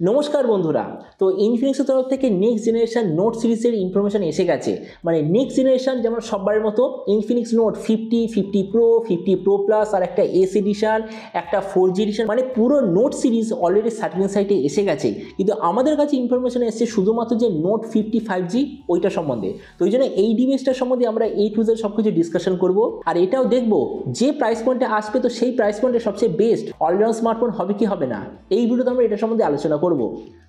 নমস্কার বন্ধুরা। তো ইনফিনিক্সের তরফ থেকে নেক্সট জেনারেশন নোট সিরিজের ইনফরমেশন এসে গেছে। মানে নেক্সট জেনারেশন যেমন সববারের মতো Infinix note 50, 50 pro, 50 pro plus আর একটা এস এডিশন, একটা 4G এডিশন, মানে পুরো নোট সিরিজ অলরেডি সার্টিফিকেট সাইটে এসে গেছে। কিন্তু আমাদের কাছে ইনফরমেশন এসেছে শুধুমাত্র যে নোট 50 5G ওইটা সম্বন্ধে। তো ওই জন্য এই ডিভাইসটার সম্বন্ধে আমরা টু জেড সব কিছু ডিসকাশন করবো, আর এটাও দেখবো যে প্রাইস পয়েন্টে আসবে তো সেই প্রাইস পয়েন্টে সবচেয়ে বেস্ট অলরাউন্ড স্মার্টফোন হবে কি হবে না, এই ভিডিওতে আমরা এটা সম্বন্ধে আলোচনা করব।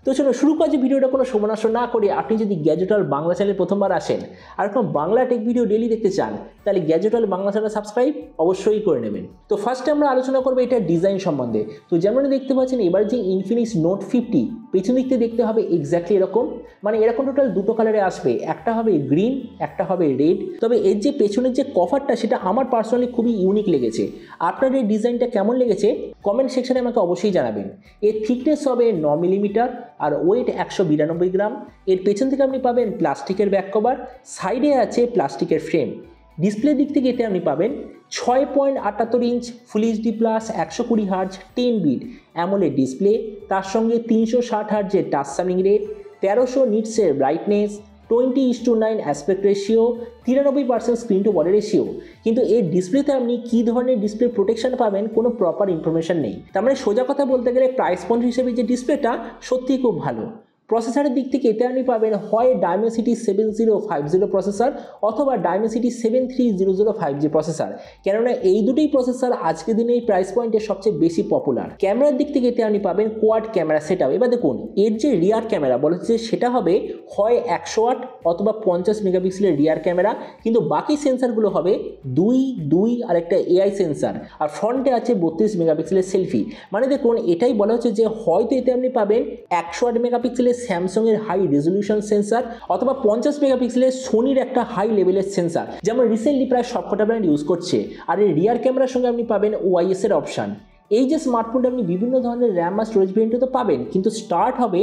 তো চলো শুরু করা যে ভিডিওটা কোনো সমনাশ না করে, আপনি যদি গ্যাজেটল বাংলা চ্যানেলে প্রথমবার আসেন আর কোনো বাংলা টেক ভিডিও ডেলি দেখতে চান, তাহলে গ্যাজেটল বাংলা চ্যানেল সাবস্ক্রাইব অবশ্যই করে নেবেন। তো ফার্স্টে আমরা আলোচনা করবো এটা ডিজাইন সম্বন্ধে। তো যেমন দেখতে পাচ্ছেন এবার যে ইনফিনিক্স নোট 50 পেছন দিক থেকে দেখতে হবে এক্স্যাক্টলি এরকম, মানে এরকম টোটাল দুটো কালারে আসবে, একটা হবে গ্রিন, একটা হবে রেড। তবে এর যে পেছনের যে কভারটা সেটা আমার পার্সোনালি খুবই ইউনিক লেগেছে। আপনার এই ডিজাইনটা কেমন লেগেছে কমেন্ট সেকশনে আমাকে অবশ্যই জানাবেন। এর থিকনেস হবে 9 মিলিমিটার আর ওয়েট 192 গ্রাম। এর পেছন থেকে আপনি পাবেন প্লাস্টিকের ব্যাক কভার, সাইডে আছে প্লাস্টিকের ফ্রেম। ডিসপ্লে দিক থেকে এতে আপনি পাবেন 6.78 inch full HD plus 120 hertz 10 bit AMOLED display, তার সঙ্গে 360 হার্জের টাচ সামিং রেট, 1300 নিটসের brightness, 20:9 aspect ratio, 93% screen to body ratio. কিন্তু এই ডিসপ্লেতে আপনি কী ধরনের ডিসপ্লে প্রোটেকশন পাবেন কোনো প্রপার ইনফরমেশন নেই। তার মানে সোজা কথা বলতে গেলে প্রাইস পয়েন্ট হিসেবে যে ডিসপ্লেটা সত্যিই খুব ভালো। প্রসেসরের দিক থেকে এতে আপনি পাবেন হয় ডায়মেনসিটি 7050 প্রসেসর অথবা ডায়মেনসিটি 7300 5G প্রসেসর। কেননা এই দুটোই প্রসেসর আজকের দিনে এই প্রাইস পয়েন্টে সবচেয়ে বেশি পপুলার। ক্যামেরার দিক থেকে এতে আপনি পাবেন কোয়াড ক্যামেরা সেট আপ। এবার দেখুন এর যে রিয়ার ক্যামেরা বলা হচ্ছে সেটা হবে হয় 108 অথবা 50 মেগাপিক্সেলের রিয়ার ক্যামেরা, কিন্তু বাকি সেন্সারগুলো হবে 2 আর একটা এআই সেন্সার, আর ফ্রন্টে আছে 32 মেগাপিক্সেলের সেলফি। মানে দেখুন এটাই বলা হচ্ছে যে হয়তো এতে আপনি পাবেন 108 মেগাপিক্সেলের স্যামসাংয়ের হাই রেজলিউশন সেন্সার অথবা 50 মেগাপিক্সেলের সোনির একটা হাই লেভেলের সেন্সার, যেমন রিসেন্টলি প্রায় সবকটা ব্র্যান্ড ইউজ করছে। আর এই রিয়ার ক্যামেরার সঙ্গে আপনি পাবেন ওআইএস এর অপশান। এই যে স্মার্টফোনটা আপনি বিভিন্ন ধরনের র্যাম আর স্টোরেজ ভেরিয়েন্টে তো পাবেন, কিন্তু স্টার্ট হবে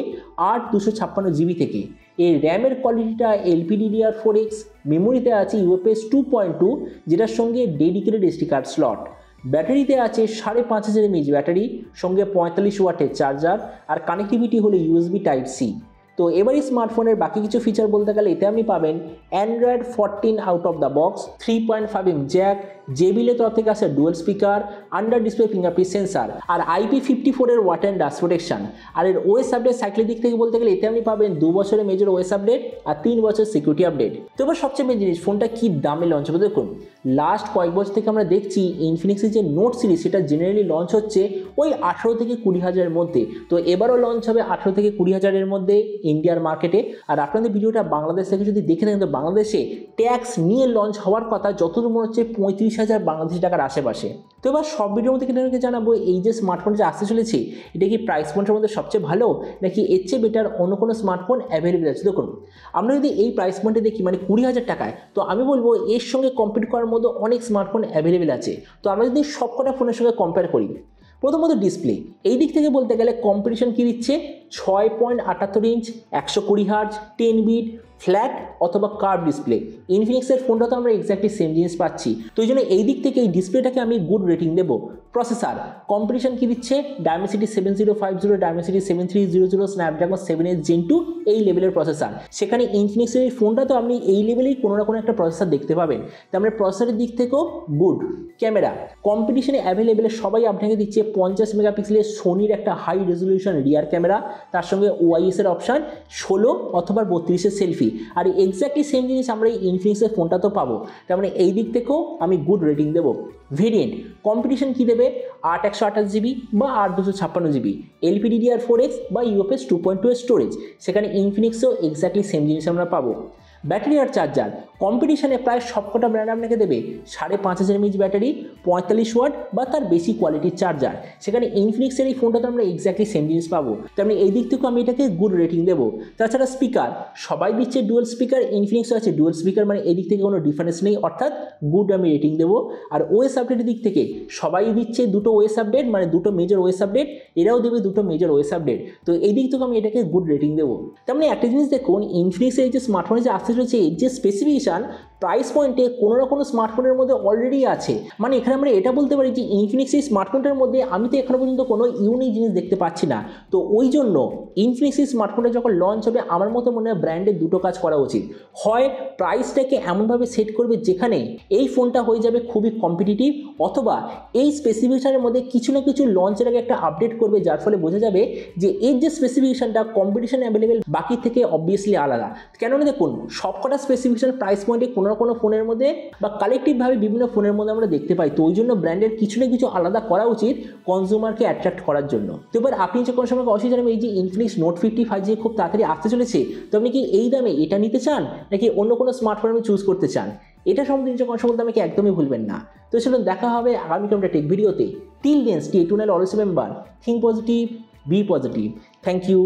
8/256 GB থেকে। এই র্যামের কোয়ালিটিটা LPDDR4X, মেমোরিতে আছে UFS 2.2 যেটার সঙ্গে ডেডিকেটেড SD কার্ড স্লট। ব্যাটারিতে আছে 5500 mAh ব্যাটারি, সঙ্গে 45 ওয়াটের চার্জার, আর কানেক্টিভিটি হলো USB Type-C। তো এবার এই স্মার্টফোনের বাকি কিছু ফিচার বলতে গেলে এতে আপনি পাবেন Android 14 out of the box, 3.5mm jack, JBL-এর তরফ থেকে আছে dual speaker, under display fingerprint sensor, আর IP54 এর ওয়াটার অ্যান্ড ডাস্ট প্রোটেকশন। আর এর ওএস আপডেট সাইকেলের দিক থেকে বলতে গেলে এতে আপনি পাবেন 2 বছরের মেজর ওএস আপডেট আর 3 বছর সিকিউরিটি আপডেট। তো এবার সবচেয়ে মেন জিনিস, ফোনটা কি দামে লঞ্চ হবে। দেখুন লাস্ট কয়েক বছর থেকে আমরা দেখছি ইনফিনিক্সের যে নোট সিরিজ সেটা জেনারেলি লঞ্চ হচ্ছে ওই 18 থেকে 20 হাজারের মধ্যে। তো এবারও লঞ্চ হবে 18 থেকে 20 হাজারের মধ্যে ইন্ডিয়ার মার্কেটে। আর আপনাদের ভিডিওটা বাংলাদেশ থেকে যদি দেখে থাকেন তো বাংলাদেশে ট্যাক্স নিয়ে লঞ্চ হওয়ার কথা যতদূর মনে হচ্ছে 35,000 বাংলাদেশি টাকার আশেপাশে। তো এবার সব ভিডিওর মধ্যে কিন্তু জানাবো এই যে স্মার্টফোন যে আসতে চলেছে এটা কি প্রাইস পয়েন্টের মধ্যে সবচেয়ে ভালো নাকি এর চেয়ে বেটার অন্য কোনো স্মার্টফোন অ্যাভেলেবেল আছে। দেখুন আমরা যদি এই প্রাইস পয়েন্টে দেখি মানে 20,000 টাকায়, তো আমি বলবো এর সঙ্গে কম্পিট করার মতো অনেক স্মার্টফোন অ্যাভেলেবেল আছে। তো আমরা যদি সবকটা ফোনের সঙ্গে কম্পেয়ার করি, প্রথমত ডিসপ্লে এই দিক থেকে বলতে গেলে কম্পিটিশন কী দিচ্ছে, 6.78 ইঞ্চ 120 হার্জ 10 বিট ফ্ল্যাট অথবা কার্ভ ডিসপ্লে। ইনফিনিক্সের ফোনটা তো আমরা এক্স্যাক্টলি সেম জিনিস পাচ্ছি। তো এই জন্য এই দিক থেকে এই ডিসপ্লেটাকে আমি গুড রেটিং দেবো। প্রসেসর কম্পিটিশন কী দিচ্ছে, Dimensity 7050, Dimensity 7300, Snapdragon 7H Gen 2 এই লেভেলের প্রসেসর। সেখানে ইনফিনিক্সের এই ফোনটা তো আপনি এই লেভেলেই কোনো না কোনো একটা প্রসেসর দেখতে পাবেন। তার মানে প্রসেসরের দিক থেকেও গুড। ক্যামেরা কম্পিটিশনে অ্যাভেলেবেল সবাই আপনাকে দিচ্ছে 50 মেগাপিক্সেলের সোনির একটা হাই রেজলিউশন রিয়ার ক্যামেরা, তার সঙ্গে ওআইএস এর অপশান, 16 অথবা 32 সেলফি। আর এক্স্যাক্টলি সেম জিনিস আমরা এই ইনফিনিক্সের ফোনটা তো পাবো। তার মানে এই দিক থেকেও আমি গুড রেটিং দেবো। ভেরিয়েন্ট কম্পিটিশন কী দেবে, 8/128 GB বা 8/256 GB, LPDDR4X বা UFS 2.2 স্টোরেজ। সেখানে ইনফিনিক্সেও এক্স্যাক্টলি সেম জিনিস আমরা পাবো। ব্যাটারি আর চার্জার কম্পিটিশনে প্রায় সবকটা ব্র্যান্ড আপনাকে দেবে 5500 mAh ব্যাটারি, 45 ওয়াট বা তার বেশি কোয়ালিটির চার্জার। সেখানে ইনফিনিক্সের এই ফোনটাতে আমরা এক্স্যাক্টলি সেম জিনিস পাবো। তেমনি এই দিক থেকেও আমি এটাকে গুড রেটিং দেবো। তাছাড়া স্পিকার সবাই দিচ্ছে ডুয়াল স্পিকার, ইনফিনিক্সও আছে ডুয়াল স্পিকার, মানে এই দিক থেকে কোনো ডিফারেন্স নেই, অর্থাৎ গুড আমি রেটিং দেবো। আর ওএস আপডেটের দিক থেকে সবাই দিচ্ছে দুটো ওএস আপডেট, মানে দুটো মেজর ওএস আপডেট, এরাও দেবে দুটো মেজর ওএস আপডেট। তো এই দিক থেকে আমি এটাকে গুড রেটিং দেবো। তেমনি একটা জিনিস দেখুন ইনফিনিক্সের এই যে স্মার্টফোনে যে আসতে চলেছে যে স্পেসিফিকেশান প্রাইস পয়েন্টে কোনো না কোনো স্মার্টফোনের মধ্যে অলরেডি আছে। মানে এখানে আমরা এটা বলতে পারি যে ইনফিনিক্স এই স্মার্টফোনটার মধ্যে আমি তো এখনো পর্যন্ত কোনো ইউনিক জিনিস দেখতে পাচ্ছি না। তো ওই জন্য ইনফিনিক্স এই স্মার্টফোনটা যখন লঞ্চ হবে আমার মতো মনে হয় ব্র্যান্ডের দুটো কাজ করা উচিত। হয় প্রাইসটাকে এমনভাবে সেট করবে যেখানে এই ফোনটা হয়ে যাবে খুবই কম্পিটিটিভ, অথবা এই স্পেসিফিকেশনের মধ্যে কিছু না কিছু লঞ্চের আগে একটা আপডেট করবে যার ফলে বোঝা যাবে যে এর যে স্পেসিফিকেশনটা কম্পিটিশন অ্যাভেলেবেল বাকি থেকে অবভিয়াসলি আলাদা। কেননা দেখুন সবকটা স্পেসিফিকেশন প্রাইস পয়েন্টে কোনো না কোনো ফোনের মধ্যে বা কালেকটিভভাবে বিভিন্ন ফোনের মধ্যে আমরা দেখতে পাই। তো ওই জন্য ব্র্যান্ডের কিছু না কিছু আলাদা করা উচিত কনজিউমারকে অ্যাট্রাক্ট করার জন্য। তো এবার আপনি যে কোনো সময় অবশ্যই জানাবেন এই যে ইনফিনিক্স নোট 55 যে খুব তাড়াতাড়ি আসতে চলেছে, তো আপনি কি এই দামে এটা নিতে চান নাকি অন্য কোনো স্মার্টফোন আপনি চুজ করতে চান? এটা সম্বন্ধে নিচে কোনো সম্বন্ধে আমাকে একদমই ভুলবেন না। তো চলুন দেখা হবে আগামীকাল একটা টেক ভিডিওতে। Till then stay tuned, always remember, think positive, be positive. Thank you.